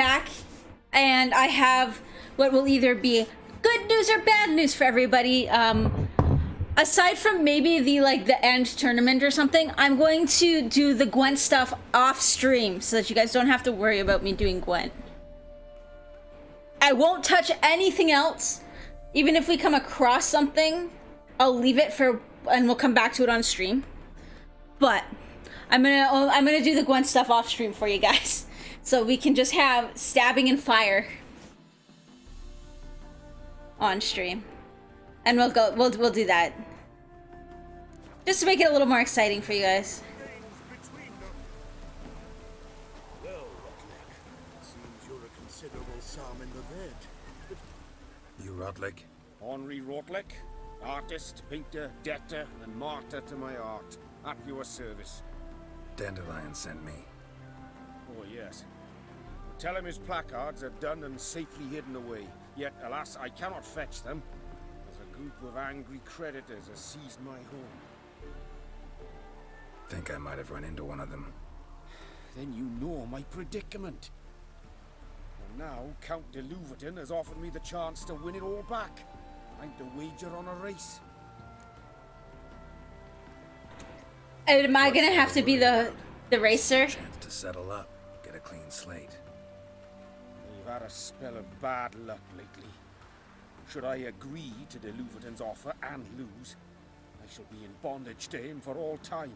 back, and I have what will either be good news or bad news for everybody. Aside from maybe the end tournament or something, I'm going to do the Gwent stuff off stream so that you guys don't have to worry about me doing Gwent. I won't touch anything else. Even if we come across something, I'll leave it and we'll come back to it on stream. But I'm gonna do the Gwent stuff off stream for you guys, so we can just have stabbing and fire on stream, and we'll do that just to make it a little more exciting for you guys. Well, Rotlick, seems you're a considerable psalm in the bed. You Rotlick? Henri Rotlick, artist, painter, debtor, and martyr to my art, at your service. Dandelion sent me. Oh, yes. Tell him his placards are done and safely hidden away. Yet, alas, I cannot fetch them, as a group of angry creditors has seized my home. Think I might have run into one of them. Then you know my predicament. And now, Count de Louverton has offered me the chance to win it all back. I'm to wager on a race. Am I gonna have to be the racer? Chance to settle up, get a clean slate. We've had a spell of bad luck lately. Should I agree to de Louverton's offer and lose, I shall be in bondage to him for all time.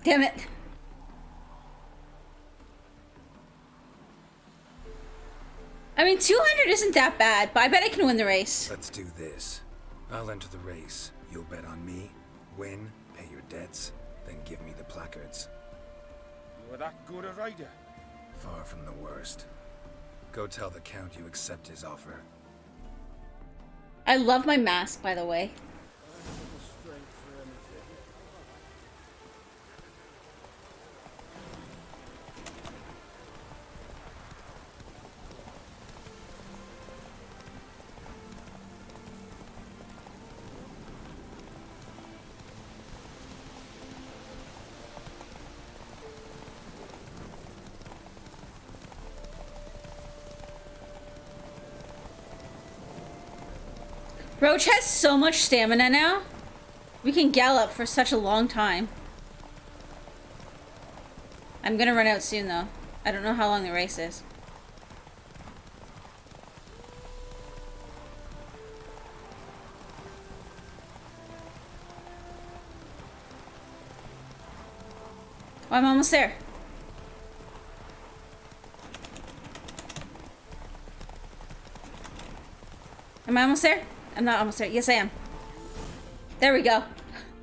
Damn it. I mean, 200 isn't that bad, but I bet I can win the race. Let's do this. I'll enter the race. You'll bet on me, win, pay your debts, then give me the placards. You are that good a rider? Far from the worst. Go tell the Count you accept his offer. I love my mask, by the way. Roach has so much stamina now. We can gallop for such a long time. I'm gonna run out soon though. I don't know how long the race is. Oh, I'm almost there. Am I almost there? I'm not almost there. Yes, I am. There we go.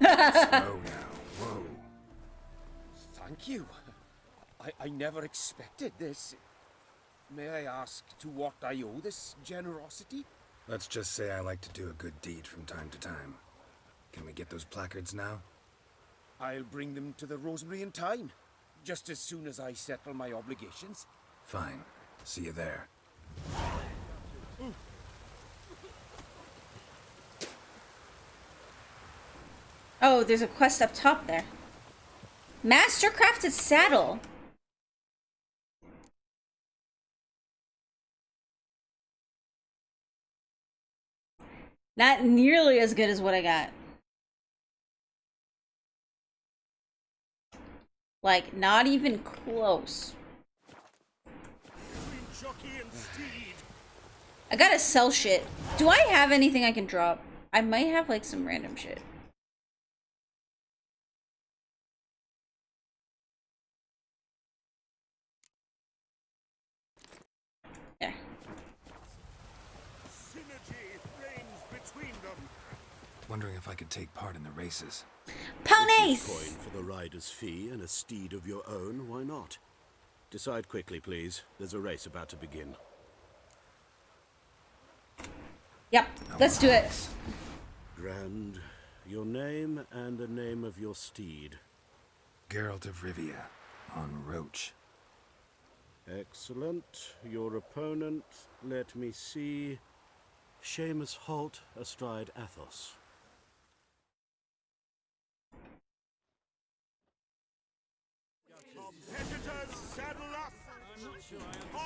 Slow now. Whoa. Thank you. I never expected this. May I ask to what I owe this generosity? Let's just say I like to do a good deed from time to time. Can we get those placards now? I'll bring them to the Rosemary in time, just as soon as I settle my obligations. Fine. See you there. Oh, there's a quest up top there. Mastercrafted saddle. Not nearly as good as what I got. Like, not even close. I gotta sell shit. Do I have anything I can drop? I might have, like, some random shit. Yeah. Synergy reigns between them. Wondering if I could take part in the races. Ponies! Coin for the rider's fee and a steed of your own, why not? Decide quickly, please. There's a race about to begin. Yep, let's do it. Grand, your name and the name of your steed. Geralt of Rivia, on Roach. Excellent. Your opponent, let me see. Seamus Holt astride Athos.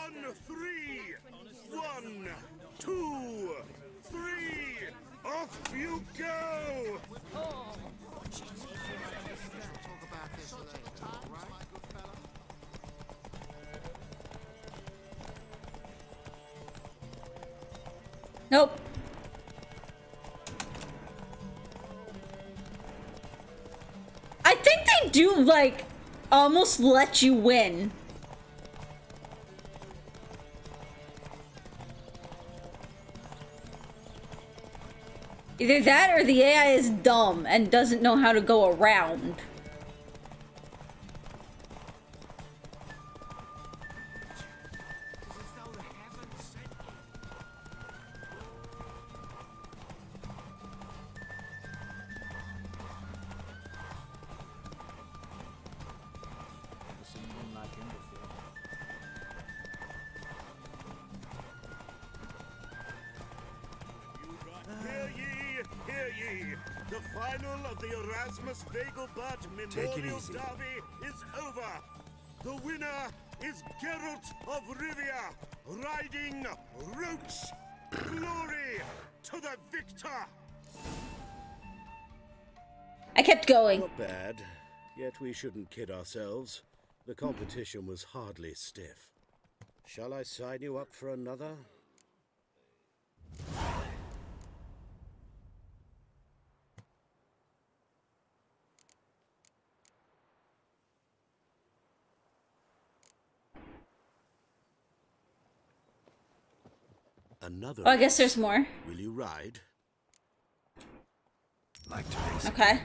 On three! 1, 2, 3! Off you go! Nope. I think they do, like, almost let you win. Either that or the AI is dumb and doesn't know how to go around. Hear ye! The final of the Erasmus Vegelbud Take it Memorial easy. Derby is over! The winner is Geralt of Rivia, riding Roach! Glory to the victor! I kept going. Not bad, yet we shouldn't kid ourselves. The competition was hardly stiff. Shall I sign you up for another? Another Oh, I guess race. there's more. Will you ride? Like to race. Okay.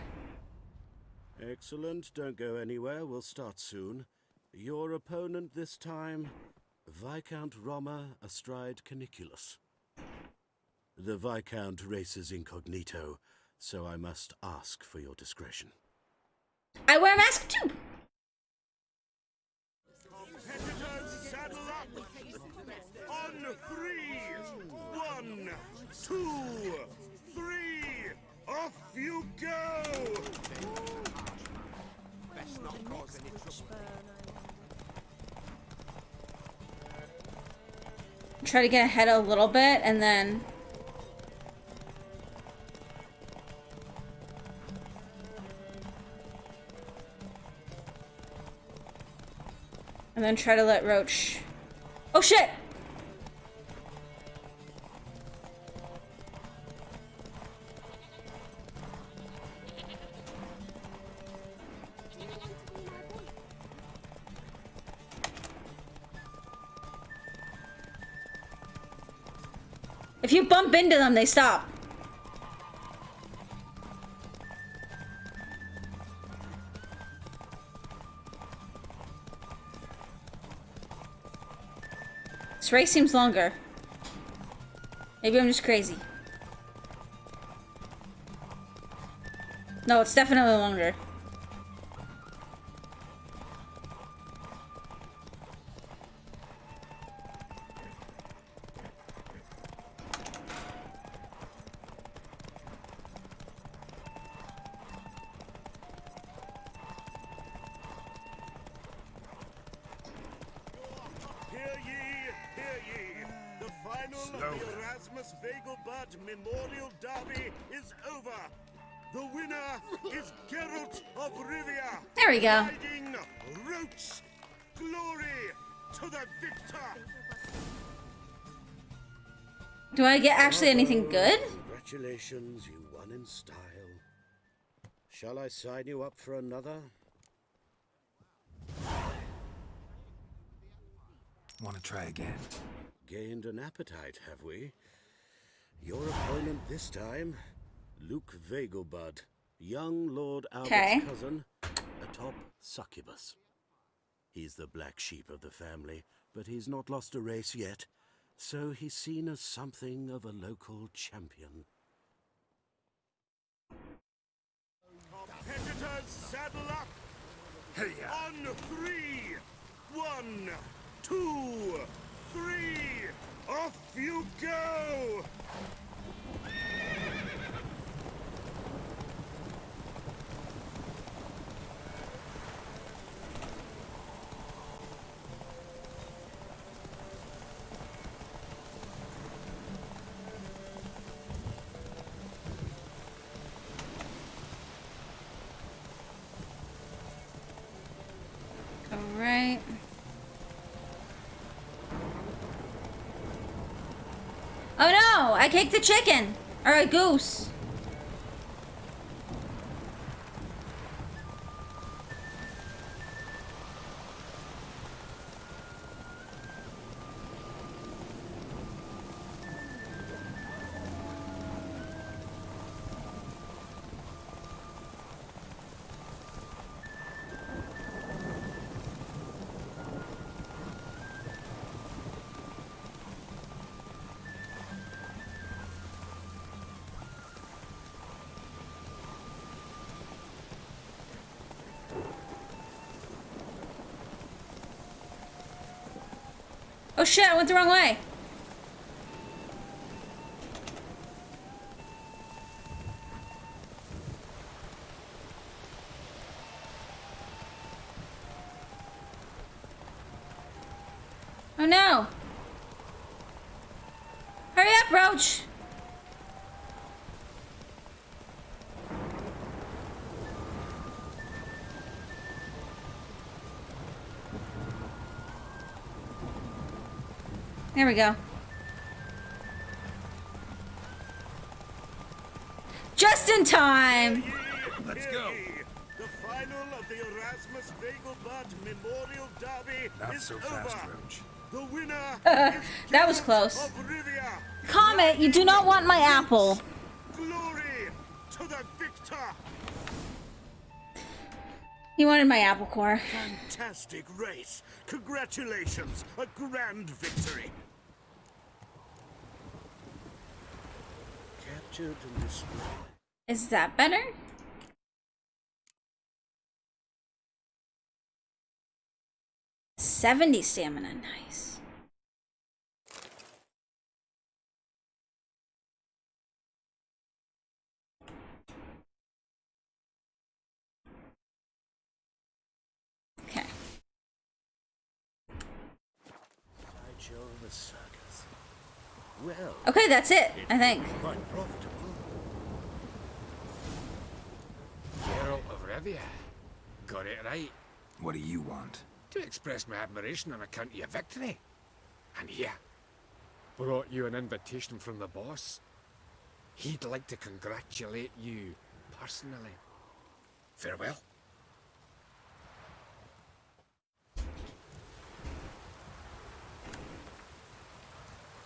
Excellent. Don't go anywhere. We'll start soon. Your opponent this time, Viscount Roma astride Caniculus. The Viscount races incognito, so I must ask for your discretion. I wear a mask too. Competitors, saddle up! On three! 1, 2, 3! Off you go! Try to get ahead a little bit and then... And then try to let Roach... Oh shit! If you bump into them, they stop. This race seems longer. Maybe I'm just crazy. No, it's definitely longer. Hear ye! The final of the Erasmus Vegelbud Memorial Derby is over! The winner is Geralt of Rivia! There we go. Riding Roach! Glory to the victor! Do I get actually anything good? Congratulations, you won in style. Shall I sign you up for another? Want to try again? Gained an appetite, have we? Your opponent this time, Luke Vegelbud, young Lord Albert's Okay. cousin, atop Succubus. He's the black sheep of the family, but he's not lost a race yet, so he's seen as something of a local champion. Competitors, saddle up! Hey-ya! On three! 1, 2, 3! Off you go! right. Oh no! I kicked the chicken! Or a goose. Oh shit, I went the wrong way. Oh no. Hurry up, Roach. There we go. Just in time. Let's go. The final of the Erasmus Vegelbud Memorial Derby Not is so over. fast, Roach. The winner That was is close. of Rivia. Comet, you do not want my apple. Glory to the victor. He wanted my apple core. Fantastic race. Congratulations. A grand victory. Captured and destroyed. Is that better? $70 stamina, nice. Okay. Sideshow of a circus. Well, Okay, that's it, I think. quite profitable. Geralt of Rivia. Got it right. What do you want? To express my admiration on account of your victory. And here, brought you an invitation from the boss. He'd like to congratulate you personally. Farewell.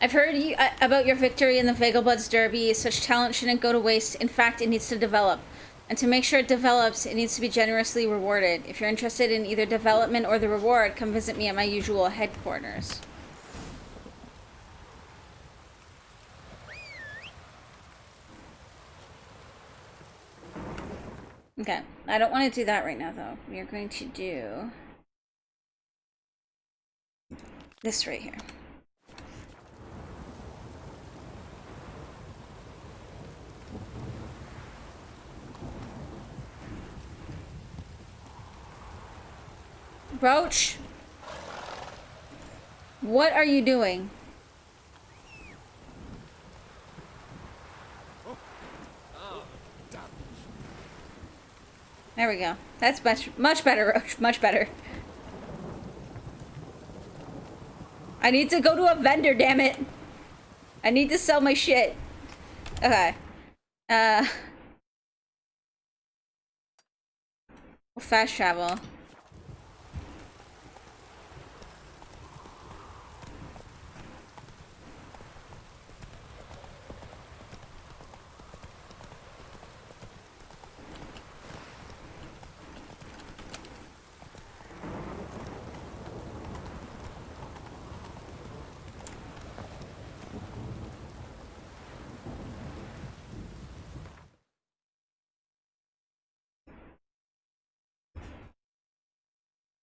I've heard about your victory in the Vegelbuds Derby. Such talent shouldn't go to waste. In fact, it needs to develop. And to make sure it develops, it needs to be generously rewarded. If you're interested in either development or the reward, come visit me at my usual headquarters. Okay, I don't want to do that right now, though. We are going to do this right here. Roach, what are you doing? There we go. That's much better, Roach. Much better. I need to go to a vendor, damn it. I need to sell my shit. Okay. We'll fast travel.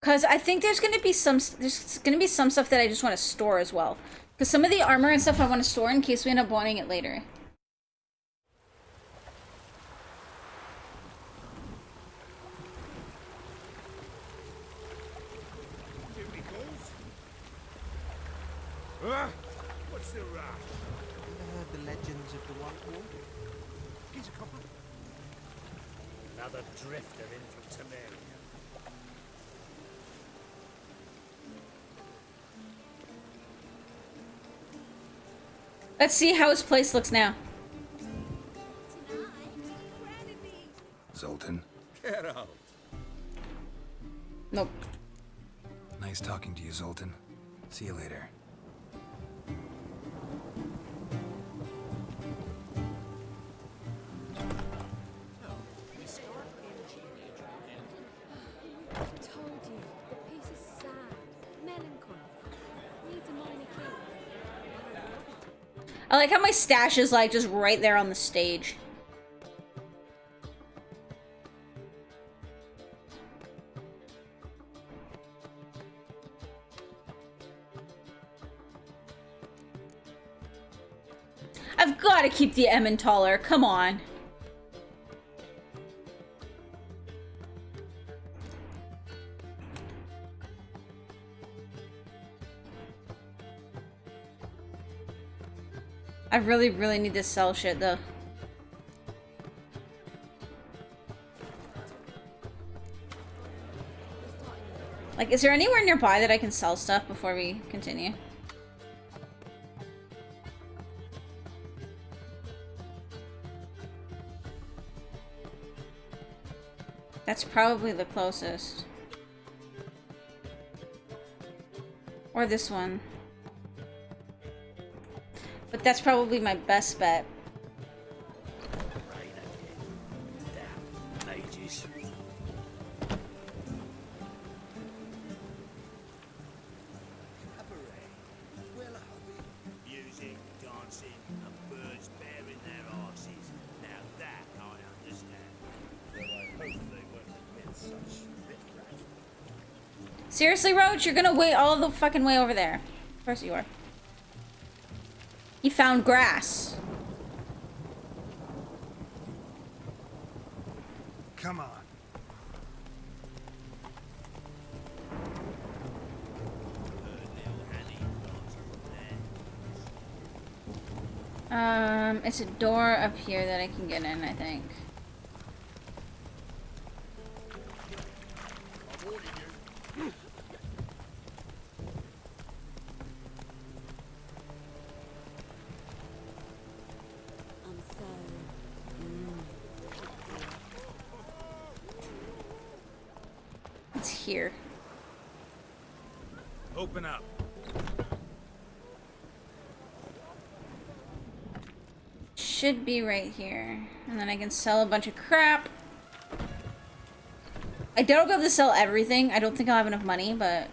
Because I think there's gonna be some stuff that I just want to store as well. Because some of the armor and stuff I want to store in case we end up wanting it later. Here we goes. What's the rush? Ever heard the legends of the White Wall? He's a copper. Another drifter in from Temeria. Let's see how his place looks now. Zoltan, Get out. Nope. nice talking to you, Zoltan. See you later. Told you, the piece is sad, melancholy. Needs a minor key. I like how my stash is like just right there on the stage. I've got to keep the Emmentaler. Come on. I really, really need to sell shit, though. Like, is there anywhere nearby that I can sell stuff before we continue? That's probably the closest. Or this one. But that's probably my best bet. Music, dancing, and birds bearing their arses. Now that I understand. Though I hope they won't admit such riffraff. Seriously, Roach? You're gonna wait all the fucking way over there. Of course you are. He found grass. Come on. It's a door up here that I can get in, I think. I'm so... It's here. Open up. Should be right here. And then I can sell a bunch of crap. I doubt I'll be able to sell everything. I don't think I'll have enough money, but...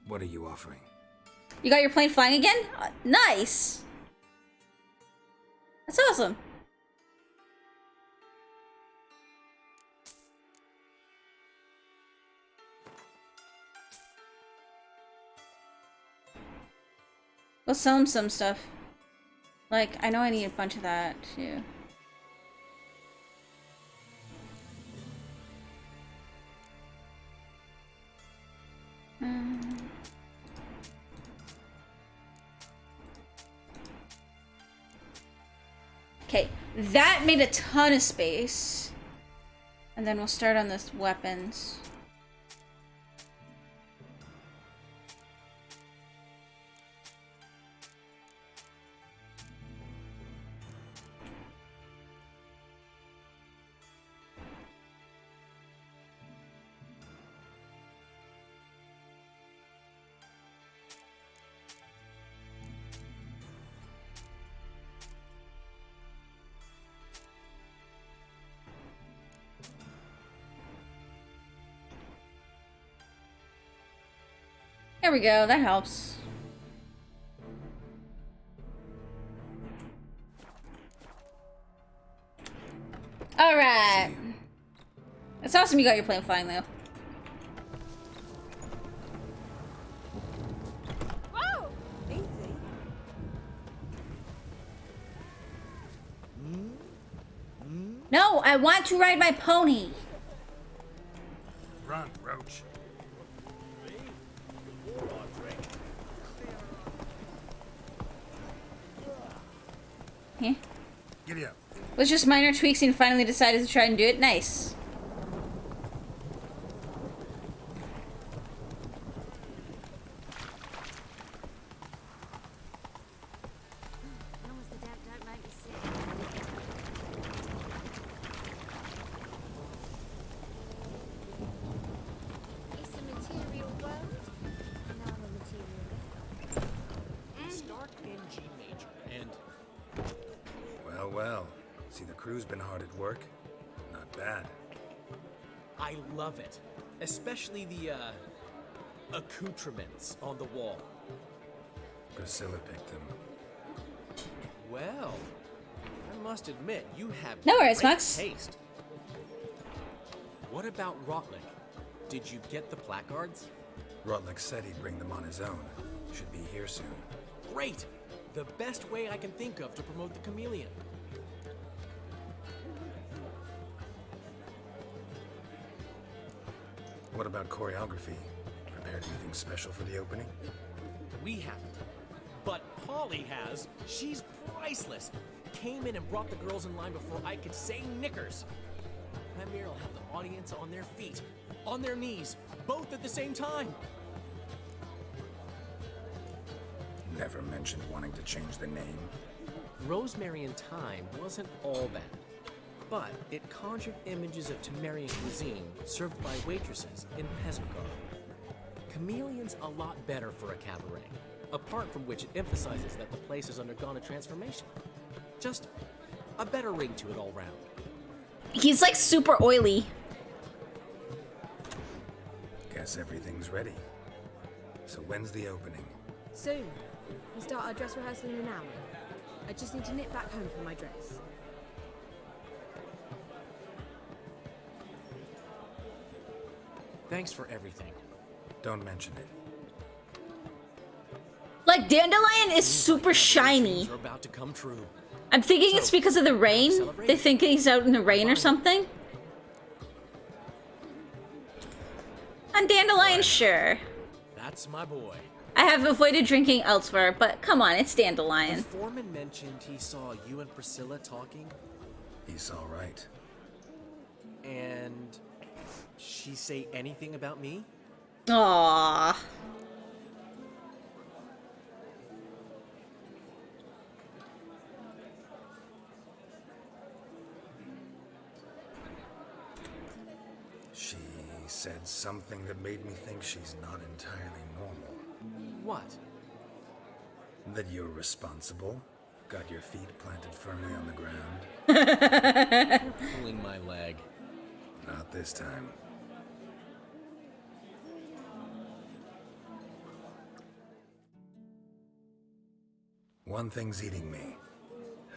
What are you offering? You got your plane flying again? Nice! That's awesome. We'll sell him some stuff. Like, I know I need a bunch of that, too. Okay, that made a ton of space. And then we'll start on this weapons. There we go, that helps. Alright. It's awesome you got your plane flying though. Whoa! Easy. No, I want to ride my pony. Run, Roach. Yeah. Giddy up. Was just minor tweaks and finally decided to try and do it. Nice. well. See, the crew's been hard at work. Not bad. I love it. Especially the, accoutrements on the wall. Priscilla picked them. Well, I must admit, you have No worries, great Max. taste. What about Rotlick? Did you get the placards? Rotlick said he'd bring them on his own. Should be here soon. Great! The best way I can think of to promote the chameleon. What about choreography? Prepared anything special for the opening? We haven't. But Polly has. She's priceless. Came in and brought the girls in line before I could say knickers. Premier will have the audience on their feet, on their knees, both at the same time. Never mentioned wanting to change the name. Rosemary in Time wasn't all bad, but it conjured images of Temerian cuisine served by waitresses in peasant garb. Chameleon's a lot better for a cabaret, apart from which it emphasizes that the place has undergone a transformation. Just a better ring to it all round. He's like super oily. Guess everything's ready. So when's the opening? Soon. We start our dress rehearsal in an hour. I just need to nip back home for my dress. Thanks for everything. Don't mention it. Like, Dandelion is super shiny. Dreams are about to come true. I'm thinking it's because of the rain. They think he's out in the rain or something. On Dandelion, sure. That's my boy. I have avoided drinking elsewhere, but come on, it's The Dandelion. foreman mentioned he saw you and Priscilla talking, He's all right. and she say anything about me? Aww. She said something that made me think she's not entirely normal. What? That you're responsible, got your feet planted firmly on the ground. Pulling my leg. Not this time. One thing's eating me.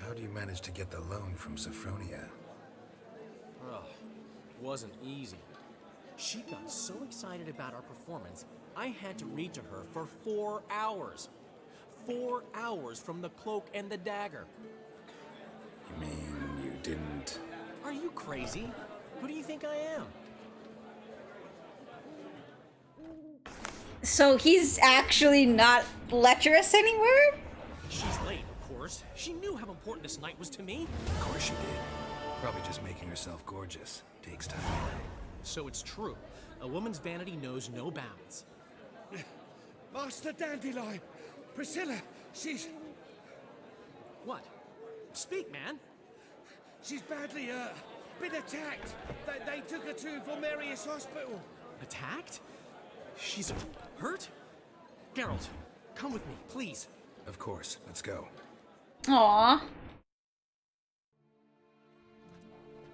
How do you manage to get the loan from Sophronia? Oh, wasn't easy. She got so excited about our performance, I had to read to her for 4 hours. 4 hours from the Cloak and the Dagger. You mean you didn't... Are you crazy? Who do you think I am? So he's actually not lecherous anymore? She's late, of course. She knew how important this night was to me. Of course she did. Probably just making herself gorgeous. Takes time away. So it's true. A woman's vanity knows no bounds. Master Dandelion! Priscilla, she's What? Speak, man. badly been attacked. They took her to Volmerius Hospital. Attacked? She's hurt? Geralt, come with me, please. Of course. Let's go. Aww.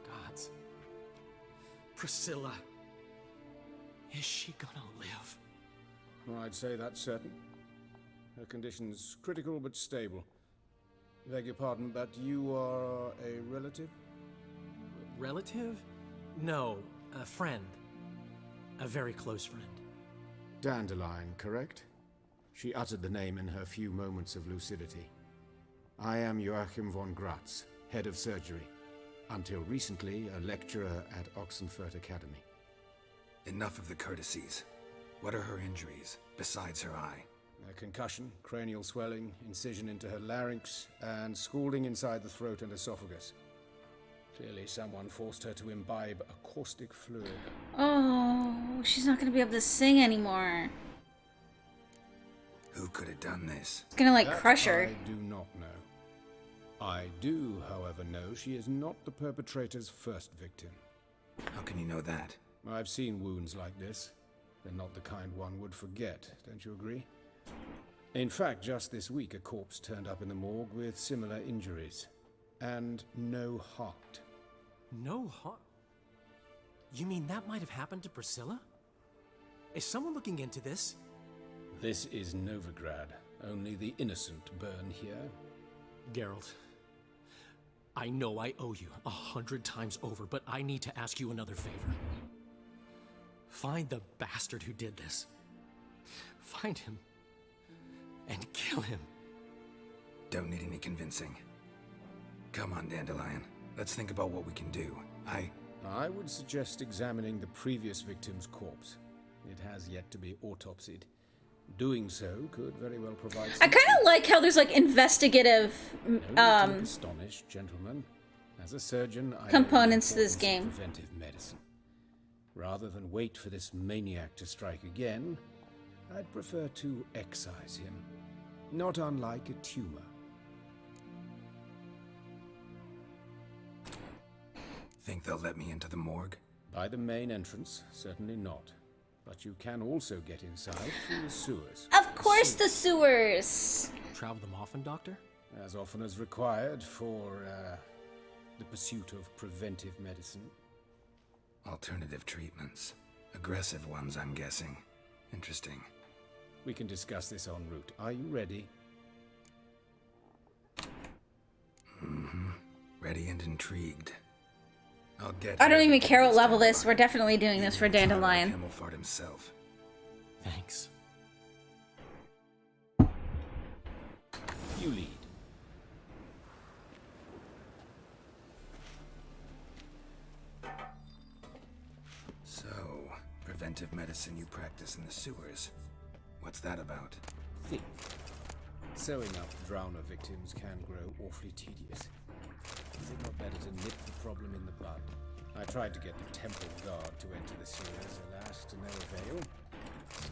Gods. Priscilla. Is she gonna live? I'd say that's certain. Her condition's critical but stable. Beg your pardon, but you are a relative? Relative? No, a friend. A very close friend. Dandelion, correct? She uttered the name in her few moments of lucidity. I am Joachim von Gratz, head of surgery. Until recently, a lecturer at Oxenfurt Academy. Enough of the courtesies. What are her injuries, besides her eye? A concussion, cranial swelling, incision into her larynx, and scalding inside the throat and esophagus. Clearly someone forced her to imbibe a caustic fluid. Oh, she's not gonna be able to sing anymore. Who could have done this? It's gonna like That crush her. I do not know. I do, however, know she is not the perpetrator's first victim. How can you know that? I've seen wounds like this. They're not the kind one would forget, don't you agree? In fact, just this week, a corpse turned up in the morgue with similar injuries. and no heart. No heart? You mean that might have happened to Priscilla? Is someone looking into this? This is Novigrad. Only the innocent burn here. Geralt, I know I owe you 100 times over, but I need to ask you another favor. Find the bastard who did this. Find him and kill him. Don't need any convincing. Come on, Dandelion. Let's think about what we can do. I would suggest examining the previous victim's corpse. It has yet to be autopsied. Doing so could very well provide I kind of like how there's like investigative No need to look astonished, gentlemen. As a surgeon, I know the components to this importance of game. preventive medicine. Rather than wait for this maniac to strike again, I'd prefer to excise him. Not unlike a tumor. Think they'll let me into the morgue? By the main entrance, certainly not. But you can also get inside through the sewers. Of course, the sewers. Travel them often, Doctor? As often as required for the pursuit of preventive medicine. Alternative treatments. Aggressive ones, I'm guessing. Interesting. We can discuss this en route. Are you ready? Mm-hmm. Ready and intrigued. I'll get. I don't even care what level this. We're definitely doing this for Dandelion. Camelfart himself. Thanks. You lead. So, preventive medicine you practice in the sewers. What's that about? Think. Sewing up drowner victims can grow awfully tedious. Is it not better to nip the problem in the bud? I tried to get the temple guard to enter the sewers, alas, to no avail.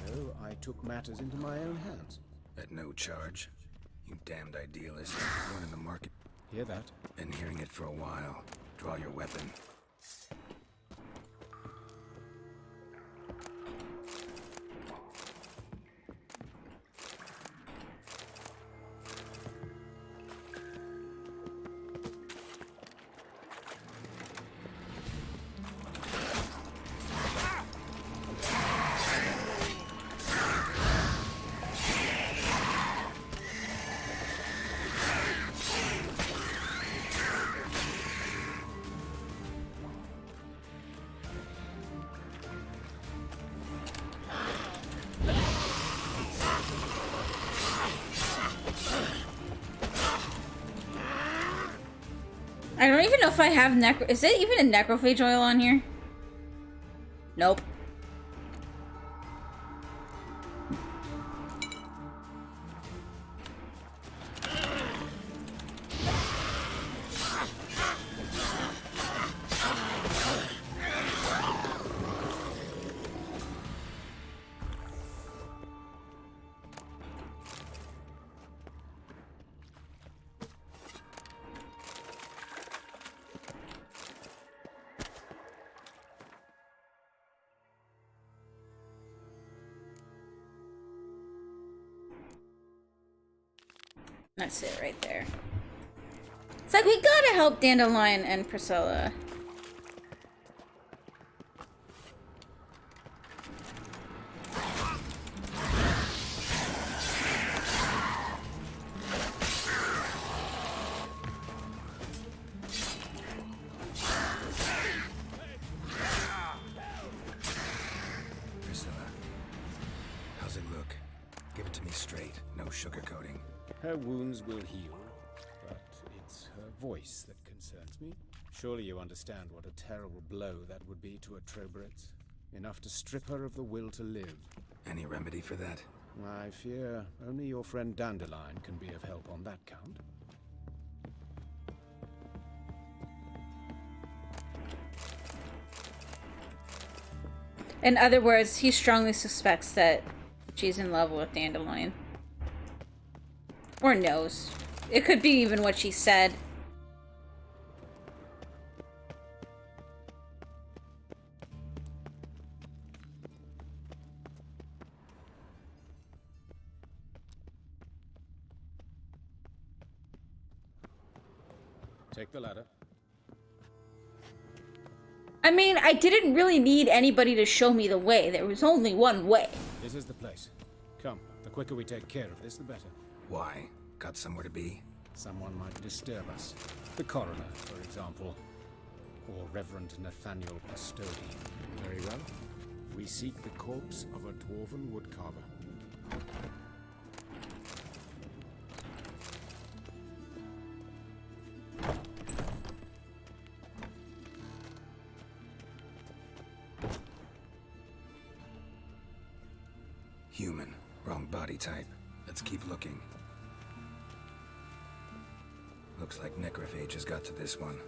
So I took matters into my own hands. At no charge. You damned idealist. One in the market. Hear that? Been hearing it for a while. Draw your weapon. I don't even know if I have is it even a necrophage oil on here? Nope. That's it right there. It's like we gotta help Dandelion and Priscilla. Priscilla. How's it look? Give it to me straight. No sugarcoating. Her wounds will heal, but it's her voice that concerns me. Surely you understand what a terrible blow that would be to a Troberet. Enough to strip her of the will to live. Any remedy for that? I fear only your friend Dandelion can be of help on that count. In other words, he strongly suspects that she's in love with Dandelion. Or knows. It could be even what she said. Take the ladder. I mean, I didn't really need anybody to show me the way. There was only one way. This is the place. Come, the quicker we take care of this, the better. Why? Got somewhere to be? Someone might disturb us. The coroner, for example. Or Reverend Nathaniel Pastodi. Very well. We seek the corpse of a dwarven woodcarver. Human. Wrong body type. Let's keep looking. Looks like necrophages got to this one.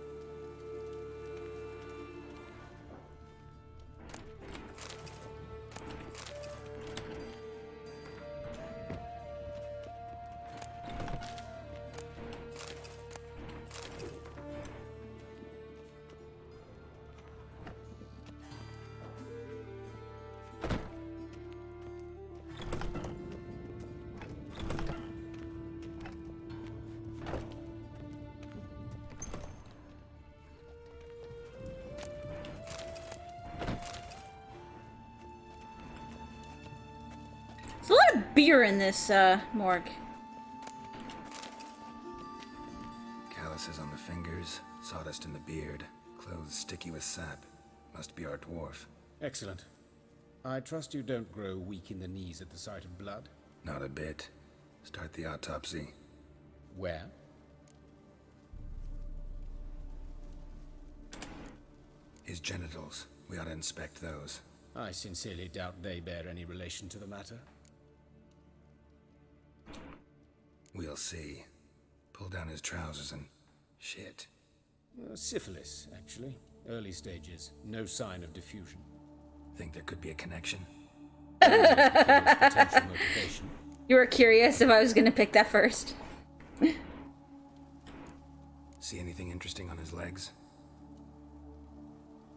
There's a lot of beer in this, morgue. Calluses on the fingers, sawdust in the beard, clothes sticky with sap. Must be our dwarf. Excellent. I trust you don't grow weak in the knees at the sight of blood. Not a bit. Start the autopsy. Where? His genitals. We ought to inspect those. I sincerely doubt they bear any relation to the matter. We'll see. Pull down his trousers and... shit. Syphilis, actually. Early stages. No sign of diffusion. Think there could be a connection? Potential motivation. You were curious if I was gonna pick that first. See anything interesting on his legs?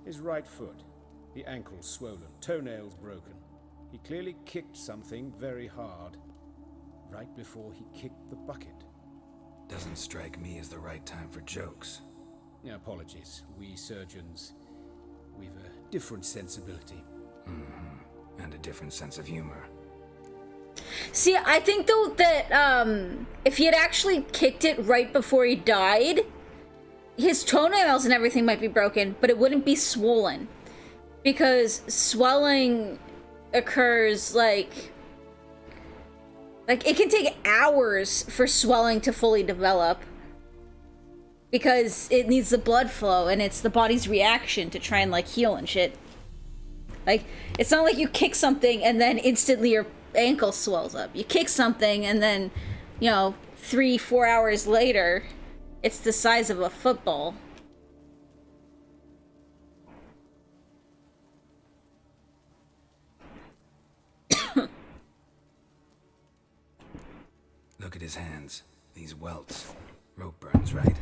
His right foot. The ankle swollen. Toenails broken. He clearly kicked something very hard. Right before he kicked the bucket. Doesn't strike me as the right time for jokes. Apologies. We surgeons, we've a different sensibility. Mm-hmm. And a different sense of humor. See, I think though that if he had actually kicked it right before he died, his toenails and everything might be broken, but it wouldn't be swollen. Because swelling occurs like it can take hours for swelling to fully develop. Because it needs the blood flow, and it's the body's reaction to try and, like, heal and shit. Like, it's not like you kick something and then instantly your ankle swells up. You kick something and then, 3-4 hours later, it's the size of a football. Look at his hands. These welts. Rope burns, right?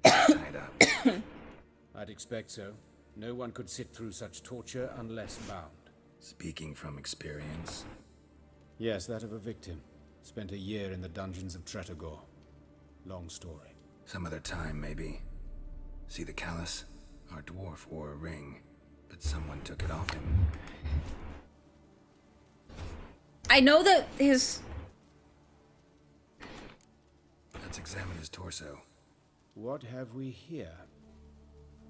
Tied up. I'd expect so. No one could sit through such torture unless bound. Speaking from experience. Yes, that of a victim. Spent a year in the dungeons of Tretogor. Long story. Some other time, maybe. See the callus? Our dwarf wore a ring, but someone took it off him. I know that his... Let's examine his torso. What have we here?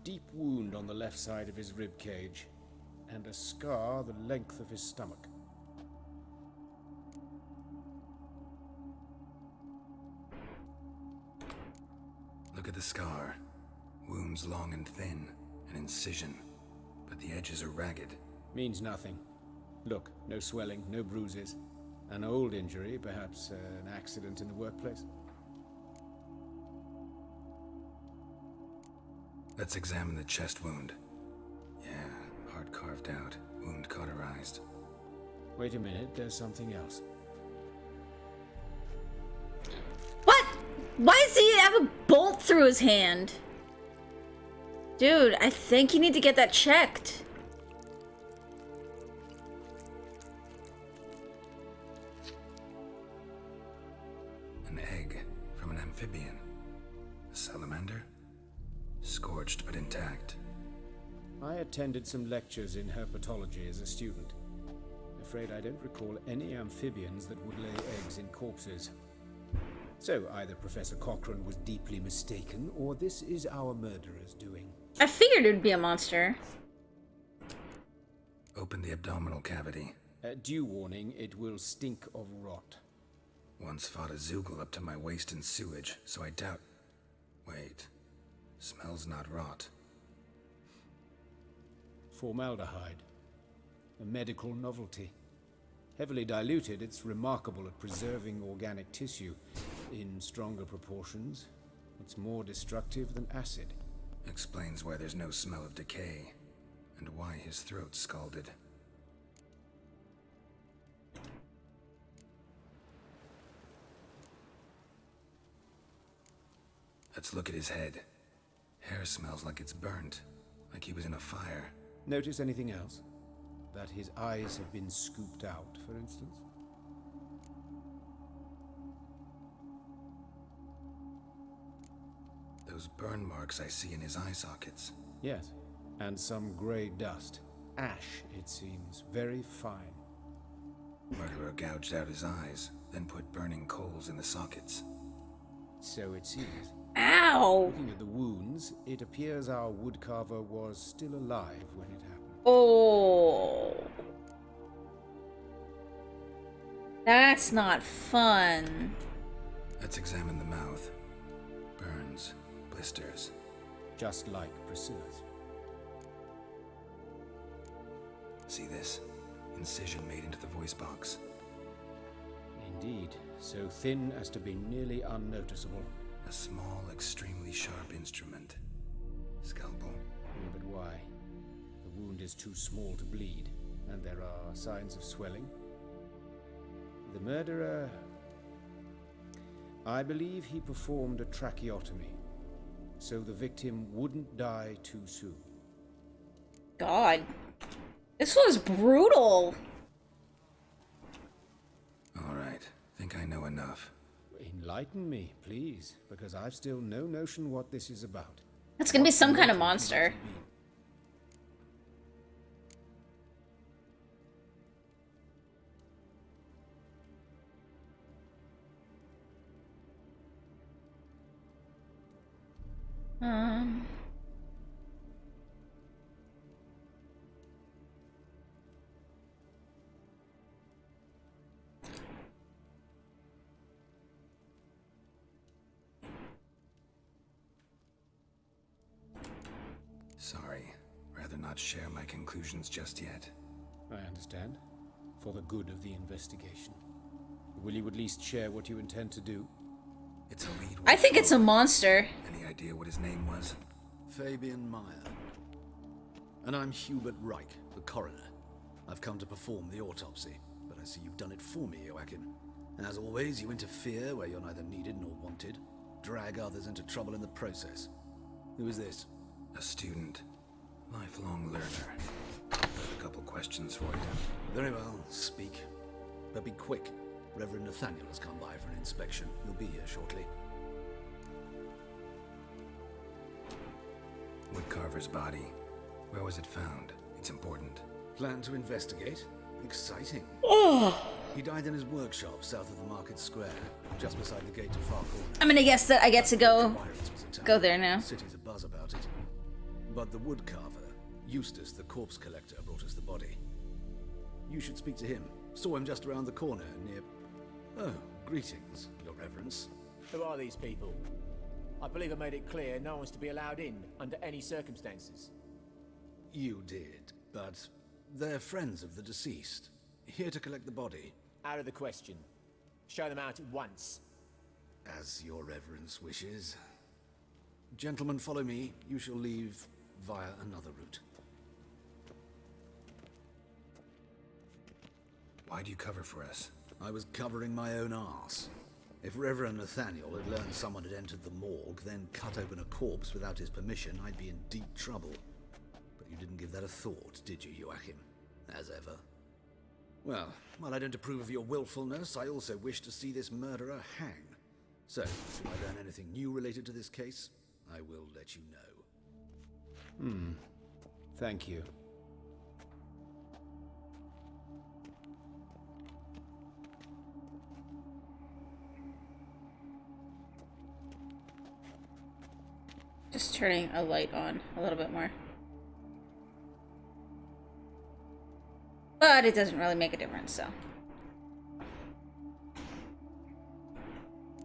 Deep wound on the left side of his rib cage, and a scar the length of his stomach. Look at the scar. Wounds long and thin, an incision, but the edges are ragged. Means nothing. Look, no swelling, no bruises. An old injury, perhaps an accident in the workplace. Let's examine the chest wound. Yeah, heart carved out, wound cauterized. Wait a minute, there's something else. What? Why does he have a bolt through his hand? Dude, I think you need to get that checked. An egg from an amphibian. A salamander? Scorched but intact. I attended some lectures in herpetology as a student. Afraid I don't recall any amphibians that would lay eggs in corpses. So either Professor Cochrane was deeply mistaken, or this is our murderer's doing. I figured it would be a monster. Open the abdominal cavity. Due warning, it will stink of rot. Once fought a Zoogle up to my waist in sewage, so I doubt... Wait. Smells not rot. Formaldehyde. A medical novelty. Heavily diluted, it's remarkable at preserving organic tissue. In stronger proportions, it's more destructive than acid. Explains why there's no smell of decay, and why his throat's scalded. Let's look at his head. Hair smells like it's burnt, like he was in a fire. Notice anything else? That his eyes have been scooped out, for instance? Those burn marks I see in his eye sockets. Yes, and some grey dust. Ash, it seems. Very fine. Murderer gouged out his eyes, then put burning coals in the sockets. So it seems. Ow! Looking at the wounds, it appears our woodcarver was still alive when it happened. Oh. That's not fun. Let's examine the mouth. Burns, blisters. Just like Priscilla's. See this? Incision made into the voice box. Indeed, so thin as to be nearly unnoticeable. A small, extremely sharp instrument. Scalpel. But why? The wound is too small to bleed, and there are signs of swelling. The murderer... I believe he performed a tracheotomy, so the victim wouldn't die too soon. God. This was brutal. All right, think I know enough. Enlighten me, please, because I've still no notion what this is about. That's gonna be some kind of monster. Sorry, rather not share my conclusions just yet. I understand. For the good of the investigation. Will you at least share what you intend to do? It's a lead. I think it's a monster. Any idea what his name was? Fabian Meyer. And I'm Hubert Reich, the coroner. I've come to perform the autopsy, but I see you've done it for me, Joachim. As always, you interfere where you're neither needed nor wanted. Drag others into trouble in the process. Who is this? A student. Lifelong learner. Got a couple questions for you. Very well, speak. But be quick. Reverend Nathaniel has come by for an inspection. He'll be here shortly. Woodcarver's body. Where was it found? It's important. Plan to investigate? Exciting. He died in his workshop south of the market square, just beside the gate to Far Corner. I'm gonna guess that I get to go there now. City's abuzz about it. But the woodcarver, Eustace the corpse collector, brought us the body. You should speak to him. Saw him just around the corner near... Oh, greetings, Your Reverence. Who are these people? I believe I made it clear no one's to be allowed in under any circumstances. You did, but they're friends of the deceased. Here to collect the body. Out of the question. Show them out at once. As Your Reverence wishes. Gentlemen, follow me. You shall leave via another route. Why'd you cover for us? I was covering my own arse. If Reverend Nathaniel had learned someone had entered the morgue, then cut open a corpse without his permission, I'd be in deep trouble. But you didn't give that a thought, did you, Joachim? As ever. Well, while I don't approve of your willfulness, I also wish to see this murderer hang. So, if I learn anything new related to this case, I will let you know. Thank you. Just turning a light on a little bit more. But it doesn't really make a difference, so.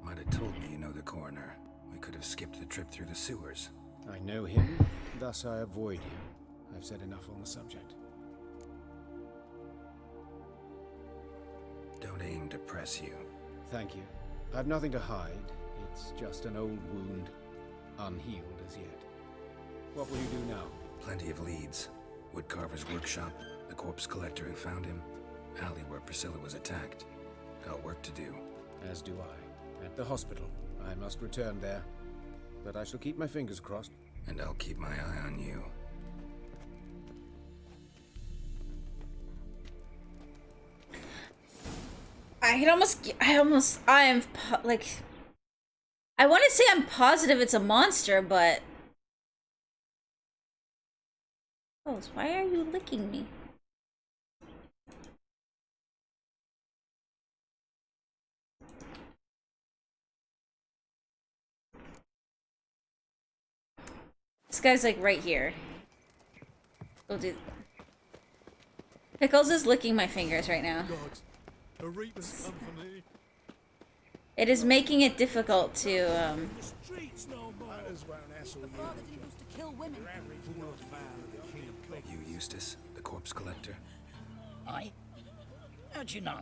Might have told me you know the coroner. We could have skipped the trip through the sewers. I know him, thus I avoid him. I've said enough on the subject. Don't aim to press you. Thank you. I've nothing to hide. It's just an old wound, unhealed as yet. What will you do now? Plenty of leads. Woodcarver's workshop, the corpse collector who found him, alley where Priscilla was attacked. Got work to do. As do I. At the hospital. I must return there. But I shall keep my fingers crossed. And I'll keep my eye on you. I am like, I want to say I'm positive it's a monster, but. Oh, why are you licking me? This guy's like right here. We'll do. Pickles is licking my fingers right now. It is making it difficult to You, Eustace, the corpse collector? Aye? How'd you know?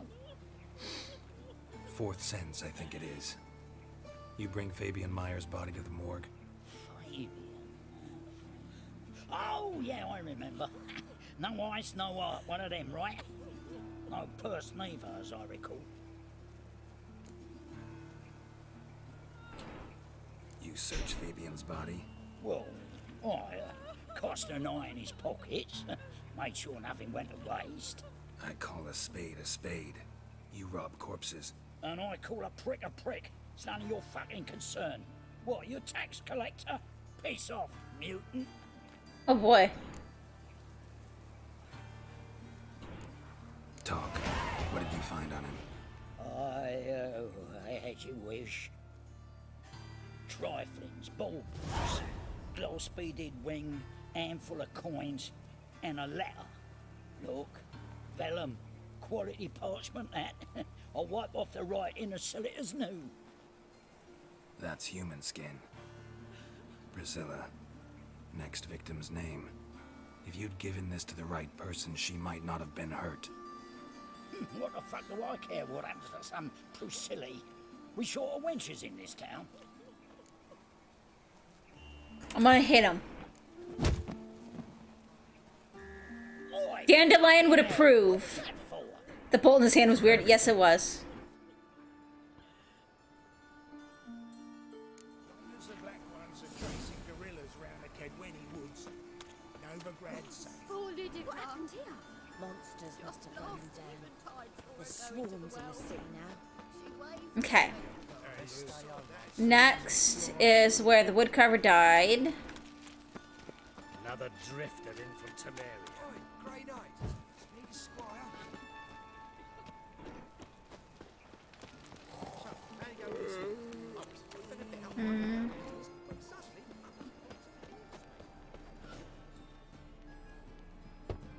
Fourth sense, I think it is. You bring Fabian Meyer's body to the morgue? Fabian. Oh, yeah, I remember. No eyes, no art, one of them, right? No purse neither, as I recall. You search Fabian's body? Well, I cast an eye in his pockets, made sure nothing went to waste. I call a spade a spade. You rob corpses. And I call a prick a prick. It's none of your fucking concern. What, you tax collector? Piss off, mutant. Oh boy. Talk. What did you find on him? I as you wish. Triflings, baubles, gloss-beaded wing, handful of coins, and a letter. Look, vellum, quality parchment that. I'll wipe off the writing as silly as new. That's human skin. Priscilla. Next victim's name. If you'd given this to the right person, she might not have been hurt. What the fuck do I care what happens to some Priscilla? We short of wenches in this town. I'm gonna hit him. Dandelion would approve. The bolt in his hand was weird. Yes, it was. The black ones are tracing gorillas round the Kedweni woods. Novigrad safe. What happened here? Monsters must have run them down. There's swarms in the city now. Okay. Next is where the woodcarver died. Another drifter in from Temeria. Grey Knight. Need a squire.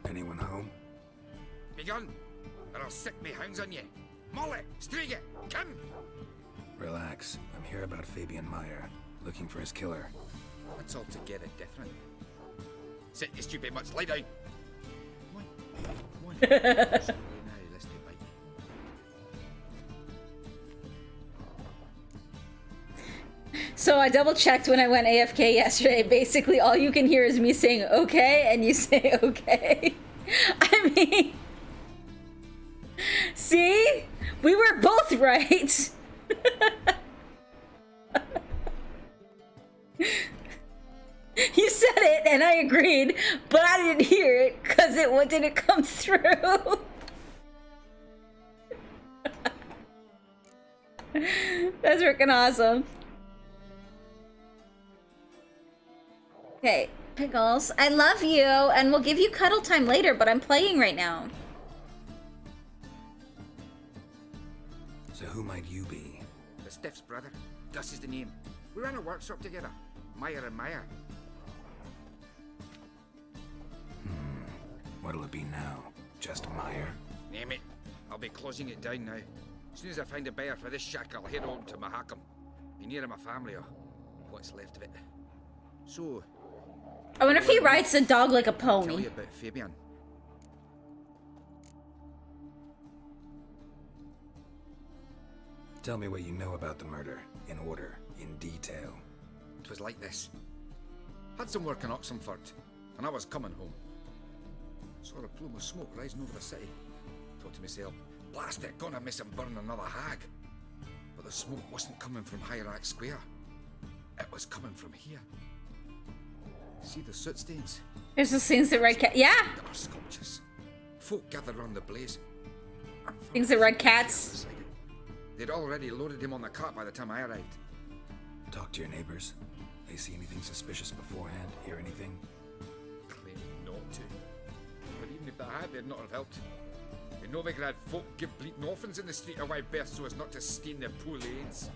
Anyone home? Begone, or I'll sick me hounds on you. Molly, Striga, come! Relax. I'm here about Fabian Meyer, looking for his killer. That's altogether different. Sit your stupid mutts, lie down. Now, let's do right. So I double checked when I went AFK yesterday. Basically, all you can hear is me saying okay, and you say okay. I mean, see? We were both right. You said it, and I agreed, but I didn't hear it because it didn't come through. That's freaking awesome. Okay, Pickles, I love you, and we'll give you cuddle time later, but I'm playing right now. So who might you be? The Stiff's brother. Gus is the name. We ran a workshop together. Meyer and Meyer. What'll it be now? Just Meyer? Name it. I'll be closing it down now. As soon as I find a buyer for this shack, I'll head home to Mahakam. Be near my family, or what's left of it. So... I wonder if he rides the dog like a Tell pony. you about Fabian. Tell me what you know about the murder, in order, in detail. It was like this. Had some work in Oxenford, and I was coming home. Saw a plume of smoke rising over the city. Thought to myself, blast it, gonna miss him burn another hag. But the smoke wasn't coming from Hierarch Square. It was coming from here. See the soot stains? There's the things that Red Cat. Yeah! There are sculptures. Folk gathered around the blaze. Things that Red Cats. They'd already loaded him on the cart by the time I arrived. Talk to your neighbors. They see anything suspicious beforehand? Hear anything? Claim not to. But even if they had, they'd not have helped. In Novigrad, folk give bleating orphans in the street a wide berth so as not to stain their poor lanes.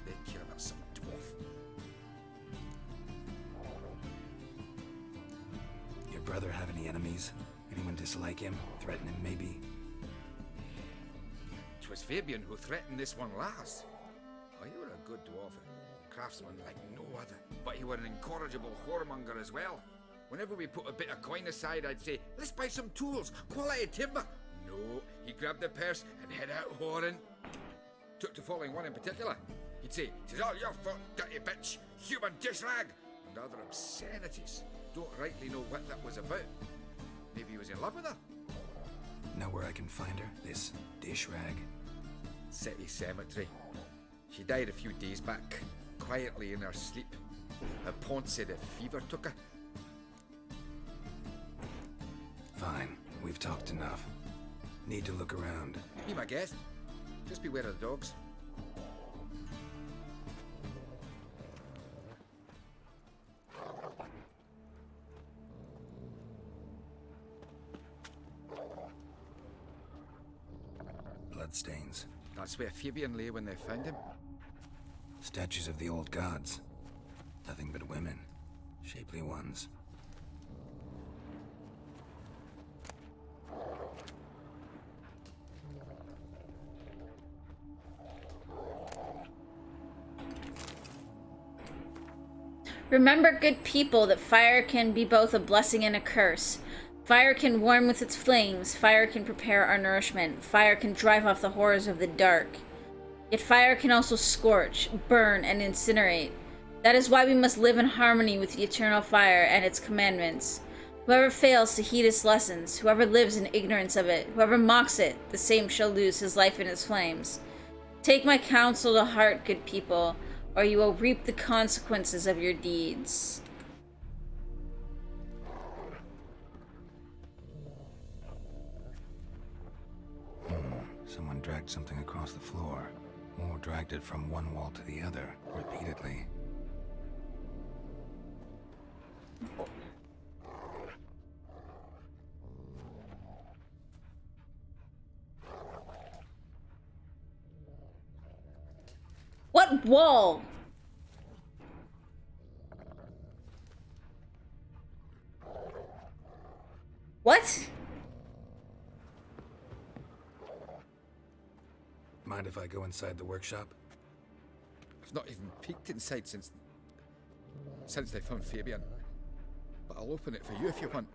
They'd care about some dwarf. Your brother have any enemies? Anyone dislike him? Threaten him, maybe? 'Twas Fabian who threatened this one last. Oh, he were a good dwarf, a craftsman like no other. But he were an incorrigible whoremonger as well. Whenever we put a bit of coin aside, I'd say, let's buy some tools, quality timber. No, he grabbed the purse and head out whoring. Took to following one in particular. He'd say, "'Tis all your fault, dirty bitch, human dish rag," and other obscenities. Don't rightly know what that was about. Maybe he was in love with her. Know where I can find her? This dish rag? City cemetery. She died a few days back, quietly in her sleep. Her pont said a fever took her. Fine, we've talked enough. Need to look around. Be my guest. Just beware of the dogs. Bloodstains. That's where Fabian lay when they found him. Statues of the old gods. Nothing but women. Shapely ones. Remember, good people, that fire can be both a blessing and a curse. Fire can warm with its flames. Fire can prepare our nourishment. Fire can drive off the horrors of the dark. Yet fire can also scorch, burn, and incinerate. That is why we must live in harmony with the eternal fire and its commandments. Whoever fails to heed its lessons, whoever lives in ignorance of it, whoever mocks it, the same shall lose his life in its flames. Take my counsel to heart, good people, or you will reap the consequences of your deeds. Someone dragged something across the floor, or dragged it from one wall to the other, repeatedly. What wall? What? Mind if I go inside the workshop? I've not even peeked inside since they found Fabian. But I'll open it for you if you want.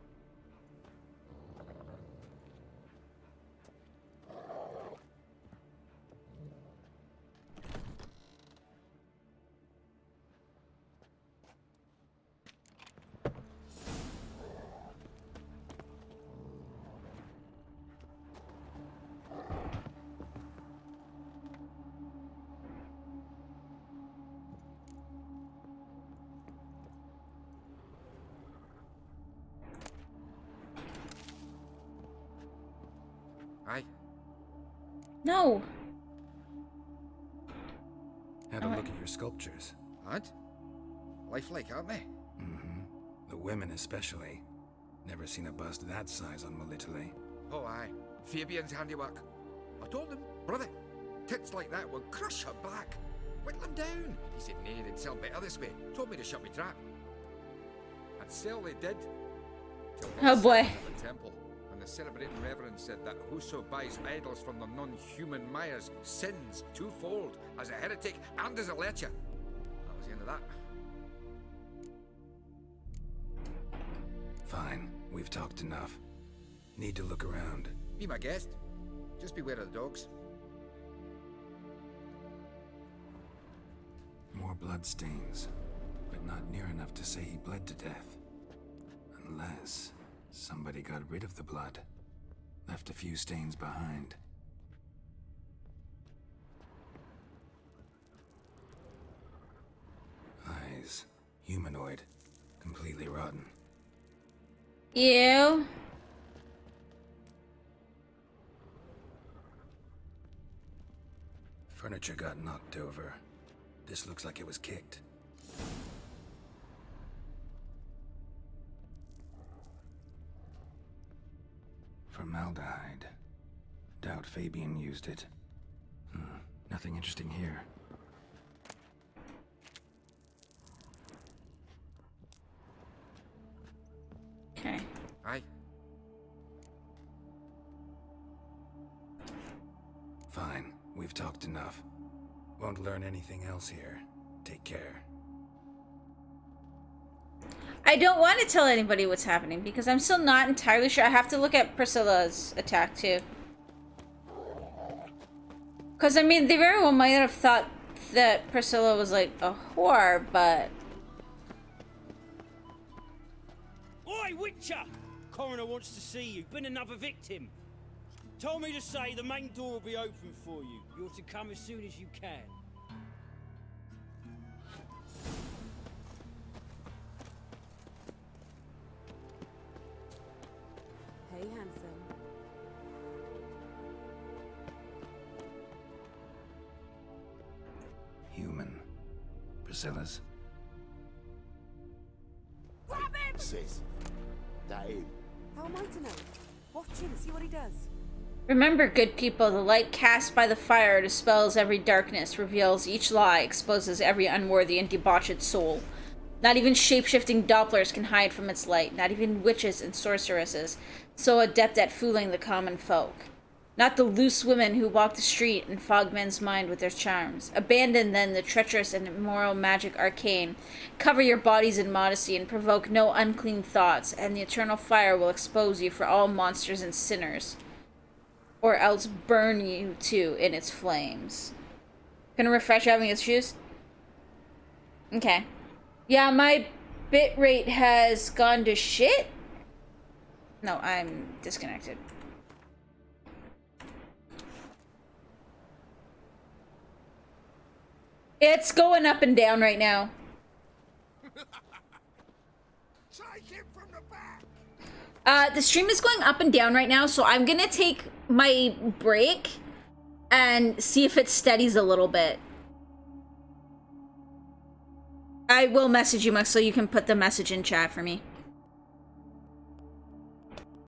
Aye. No. Had a look at your sculptures. And? Lifelike, aren't they? Mm-hmm. The women especially. Never seen a bust that size on Melitele. Oh, aye. Fabian's handiwork. I told him, brother, tits like that will crush her back. Whittle them down. He said, nay, they'd sell better this way. Told me to shut me trap. And sell they did. Till Oh, one boy. Sabbath at the temple, and the celebrating reverend said that whoso buys idols from the non-human Myers sins twofold, as a heretic and as a lecher. That was the end of that. Fine, we've talked enough. Need to look around. Be my guest. Just beware of the dogs. More blood stains, but not near enough to say he bled to death. Unless somebody got rid of the blood. Left a few stains behind. Eyes. Humanoid. Completely rotten. You. Furniture got knocked over. This looks like it was kicked. Formaldehyde. Doubt Fabian used it. Nothing interesting here. Okay. Aye. Fine, we've talked enough. Won't learn anything else here. Take care. I don't want to tell anybody what's happening because I'm still not entirely sure. I have to look at Priscilla's attack too. Because, I mean, they very well might have thought that Priscilla was like a whore, but... Oi, Witcher! Coroner wants to see you. Been another victim. Told me to say the main door will be open for you. You're to come as soon as you can. Hey, handsome. Human. Priscilla's. Grab him! Sis, that him? How am I to know? Watch him, see what he does. Remember, good people, the light cast by the fire dispels every darkness, reveals each lie, exposes every unworthy and debauched soul. Not even shape-shifting Dopplers can hide from its light, not even witches and sorceresses, so adept at fooling the common folk. Not the loose women who walk the street and fog men's mind with their charms. Abandon, then, the treacherous and immoral magic arcane. Cover your bodies in modesty and provoke no unclean thoughts, and the eternal fire will expose you for all monsters and sinners. Or else burn you, too, in its flames. Gonna refresh having issues? Okay. Yeah, my bitrate has gone to shit? No, I'm disconnected. It's going up and down right now. The stream is going up and down right now, so I'm gonna take my break and see if it steadies a little bit. I will message you, Max, so you can put the message in chat for me.